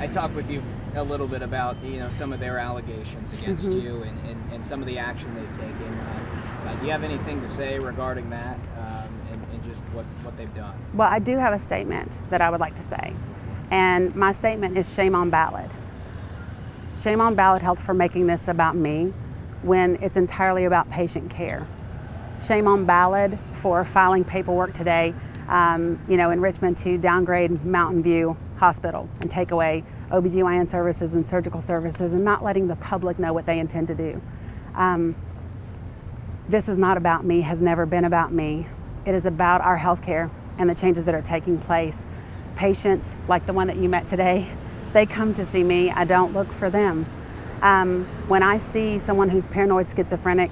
talked with you a little bit about some of their allegations against you and some of the action they've taken. Do you have anything to say regarding that and just what they've done? Well, I do have a statement that I would like to say, and my statement is shame on Ballad. Shame on Ballad Health for making this about me when it's entirely about patient care. Shame on Ballad for filing paperwork today, in Richmond to downgrade Mountain View Hospital and take away OBGYN services and surgical services and not letting the public know what they intend to do. This is not about me, has never been about me. It is about our healthcare and the changes that are taking place. Patients like the one that you met today, they come to see me, I don't look for them. When I see someone who's paranoid schizophrenic,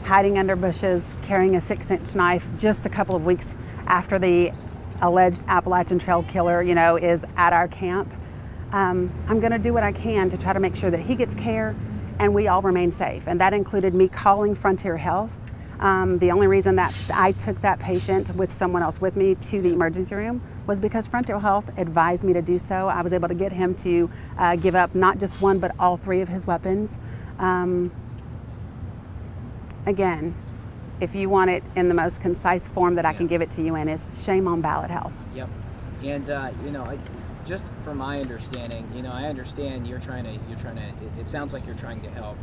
hiding under bushes, carrying a 6-inch knife just a couple of weeks after the alleged Appalachian Trail killer, is at our camp, I'm gonna do what I can to try to make sure that he gets care and we all remain safe. And that included me calling Frontier Health. The only reason that I took that patient with someone else with me to the emergency room was because Frontier Health advised me to do so. I was able to get him to give up not just one, but all 3 of his weapons. Again, if you want it in the most concise form that I can give it to you in, is shame on Ballad Health. Yep. And just from my understanding, I understand you're trying to. It sounds like you're trying to help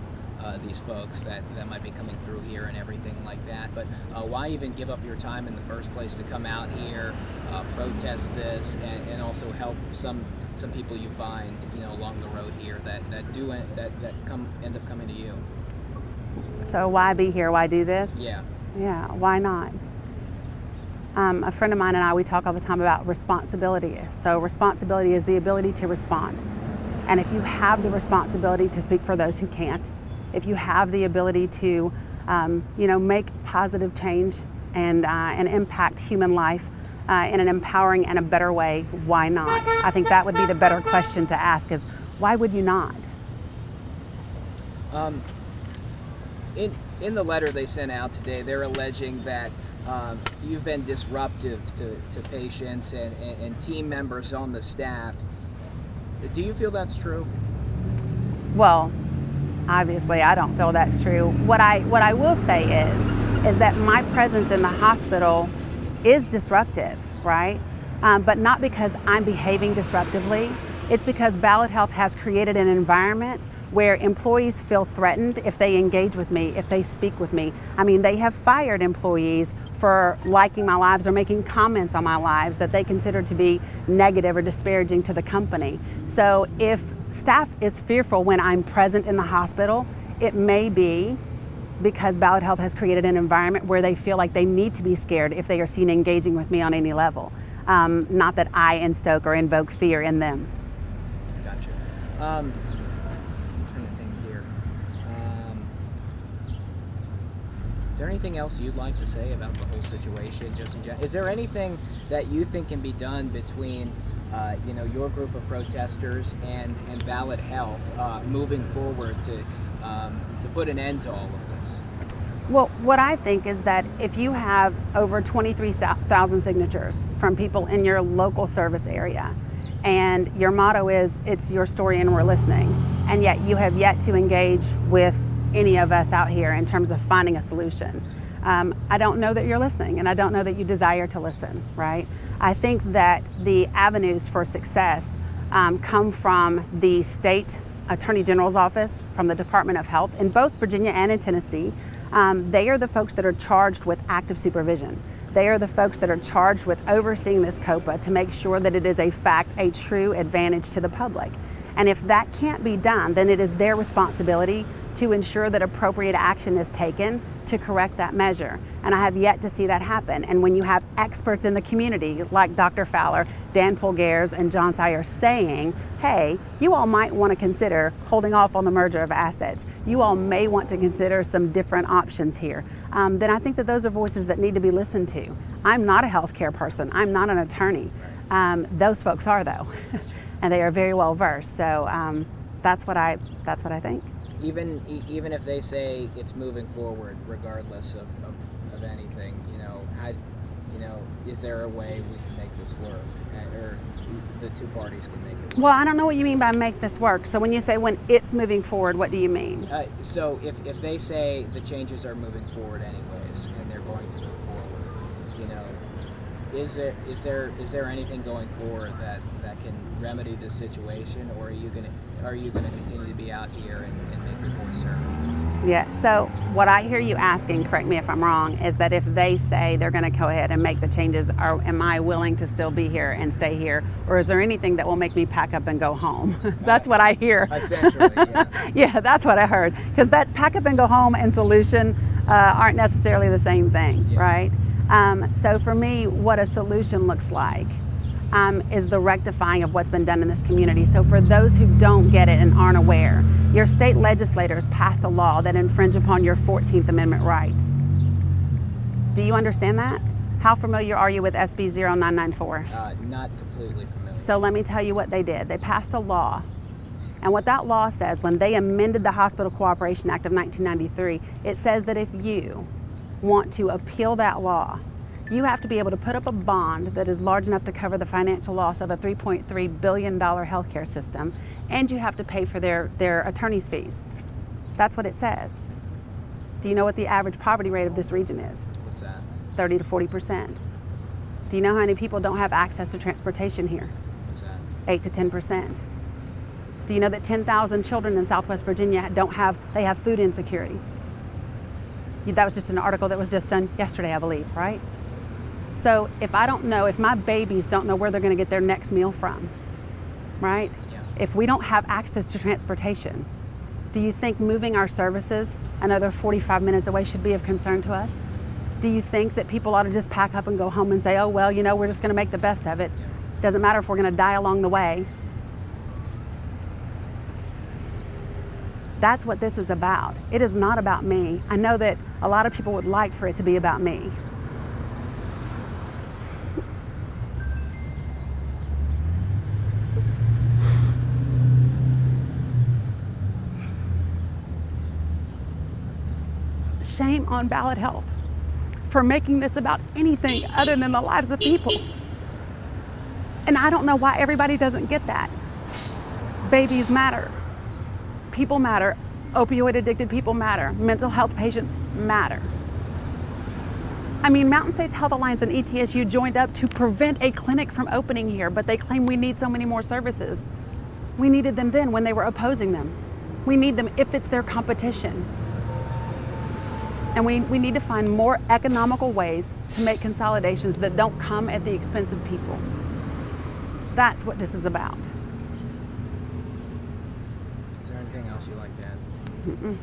these folks that might be coming through here and everything like that. But why even give up your time in the first place to come out here, protest this, and also help some people you find along the road here that end up coming to you? So why be here? Why do this? Yeah. Yeah, why not? A friend of mine and I, we talk all the time about responsibility. So responsibility is the ability to respond. And if you have the responsibility to speak for those who can't, if you have the ability to, make positive change and impact human life in an empowering and a better way, why not? I think that would be the better question to ask is, why would you not? In the letter they sent out today, they're alleging that you've been disruptive to patients and team members on the staff. Do you feel that's true? Well, obviously I don't feel that's true. What I will say is that my presence in the hospital is disruptive, right? But not because I'm behaving disruptively. It's because Ballad Health has created an environment where employees feel threatened if they engage with me, if they speak with me. I mean, they have fired employees for liking my lives or making comments on my lives that they consider to be negative or disparaging to the company. So if staff is fearful when I'm present in the hospital, it may be because Ballad Health has created an environment where they feel like they need to be scared if they are seen engaging with me on any level. Not that I instoke or invoke fear in them. Gotcha. I'm trying to think here. Is there anything else you'd like to say about the whole situation, just in general? Is there anything that you think can be done between, your group of protesters and Ballad Health moving forward to put an end to all of this? Well, what I think is that if you have over 23,000 signatures from people in your local service area, and your motto is, it's your story and we're listening, and yet you have yet to engage with any of us out here in terms of finding a solution, I don't know that you're listening, and I don't know that you desire to listen, right? I think that the avenues for success come from the state Attorney General's office, from the Department of Health in both Virginia and in Tennessee. They are the folks that are charged with active supervision. They are the folks that are charged with overseeing this COPA to make sure that it is a fact, a true advantage to the public. And if that can't be done, then it is their responsibility to ensure that appropriate action is taken to correct that measure. And I have yet to see that happen. And when you have experts in the community like Dr. Fowler, Dan Polgares, and John Sire saying, hey, you all might want to consider holding off on the merger of assets. You all may want to consider some different options here. Then I think that those are voices that need to be listened to. I'm not a healthcare person. I'm not an attorney. Those folks are, though, and they are very well versed. So that's what I think. Even if they say it's moving forward, regardless of anything, is there a way we can make this work? Or the two parties can make it work. Well, I don't know what you mean by make this work. So when you say when it's moving forward, what do you mean? So if they say the changes are moving forward anyways, and they're going to move forward, you know, is there anything going forward that can remedy this situation, or are you gonna continue to be out here and make your voice heard? Yeah, so what I hear you asking, correct me if I'm wrong, is that if they say they're going to go ahead and make the changes, am I willing to still be here and stay here? Or is there anything that will make me pack up and go home? That's what I hear. Essentially, yeah. Yeah, that's what I heard. Because that pack up and go home and solution aren't necessarily the same thing, Yeah. right? So for me, what a solution looks like is the rectifying of what's been done in this community. So for those who don't get it and aren't aware, your state legislators passed a law that infringe upon your 14th Amendment rights. Do you understand that? How familiar are you with SB 0994? Not completely familiar. So let me tell you what they did. They passed a law. And what that law says, when they amended the Hospital Cooperation Act of 1993, it says that if you want to appeal that law, you have to be able to put up a bond that is large enough to cover the financial loss of a $3.3 billion healthcare system, and you have to pay for their attorney's fees. That's what it says. Do you know what the average poverty rate of this region is? What's that? 30 to 40%. Do you know how many people don't have access to transportation here? What's that? 8 to 10%. Do you know that 10,000 children in Southwest Virginia have food insecurity? That was just an article that was just done yesterday, I believe, right? So if my babies don't know where they're going to get their next meal from, right? Yeah. If we don't have access to transportation, do you think moving our services another 45 minutes away should be of concern to us? Do you think that people ought to just pack up and go home and say, oh, well, you know, we're just going to make the best of it? Yeah. Doesn't matter if we're going to die along the way. That's what this is about. It is not about me. I know that a lot of people would like for it to be about me. Shame on Ballot Health for making this about anything other than the lives of people. And I don't know why everybody doesn't get that. Babies matter. People matter. Opioid addicted people matter. Mental health patients matter. I mean, Mountain States Health Alliance and ETSU joined up to prevent a clinic from opening here, but they claim we need so many more services. We needed them then when they were opposing them. We need them if it's their competition. And we need to find more economical ways to make consolidations that don't come at the expense of people. That's what this is about. Is there anything else you'd like to add? Mm-mm.